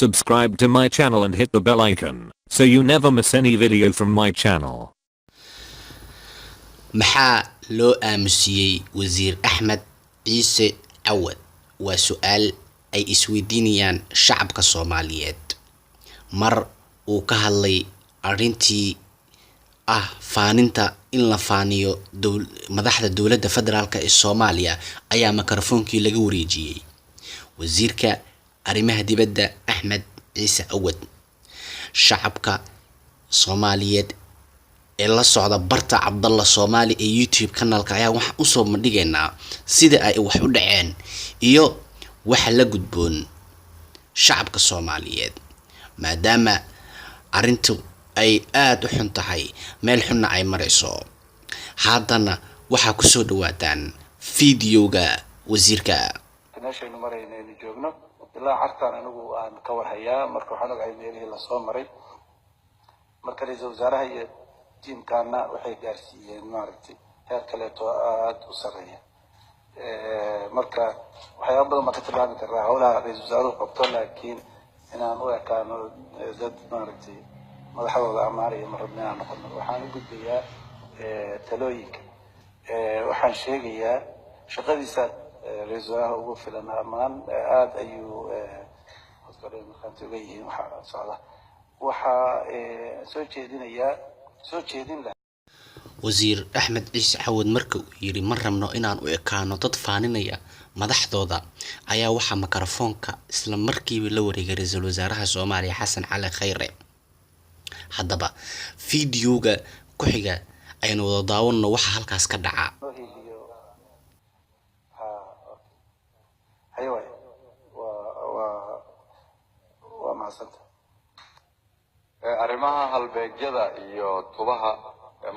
Subscribe to my channel and hit the bell icon so you never miss any video from my channel. maxaa loo aamusiyay wasiir Axmed Ciise Cawad waa su'aal ay isweydiinayaan shacabka Soomaaliyeed mar uu ka hadlay arintii faaninta in la faaniyo madaxda dawladda federaalka ee Soomaaliya ayaa mikrofoonkii laga wareejiyay wasiirka arrimaha dibadda Axmed Ciise Cawad shacabka Soomaaliyeed ee la socda barta Cabdalla Soomaali ee YouTube kanaalka ayaa wax u soo madhigeynaa sida ay wax u dhaceen iyo waxa la gudboon shacabka Soomaaliyeed maadaama arintu ay aad u xun tahay meel xunna ay marayso haddana waxa ku soo dhawaataan fiidiyowga wasiirka meeshaynu marayno joogno ilaa cartaan anigu aan ka warhayaa marka waxaan ogahay meelihii la soo maray marka ra'iisul wasaaraha iyo tiimkaana waxay gaarsiiyeen maaragtay heer kaleeto aad u sareeya marka waxyaabo badan ma ka tilmaami karaa howlaha ra'iisul wasaaruhu qabto laakiin inaan u ekaano dad maaragtay madaxdooda amaanaya ma rabno inaan noqono waxaan u gudbayaa talooyinka waxaan sheegayaa shaqadiisa ra'iisul wasaaraha ugu filan amaan aad ayuu dadka markaanti uga yihiin waxa socda waxaa soo jeedin lahaa wasiir Axmed Ciise Cawad marka uu yiri ma rabno inaan u ekaano dad faaninaya madaxdooda ayaa waxa mikrofoonka isla markiiba la wareegay ra'iisul wasaaraha Soomaaliya Xasan Cali Khayre haddaba fiidiyowga ku xiga aynu wada daawano waxa halkaas ka dhaca arrimaha halbeegyada iyo tubaha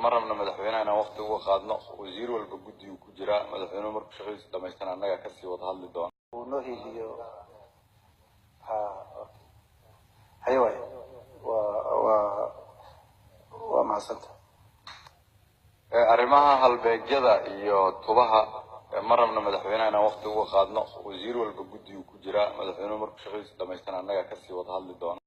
marabna madaxweynaha waqti ugu qaadno wasiir walba guddi ku jira madaxweynuhu markuu shaqadiisa dhameystaan annaga ka sii wada hadli doona noo hiiliyo hayway waa maasanta arrimaha halbeegyada iyo tubaha marabna madaxweynaha waqti ugu qaadno wasiir walba guddi ku jira madaxweynuhu markuu shaqadiisa dhameystaan annaga ka sii wada hadli doona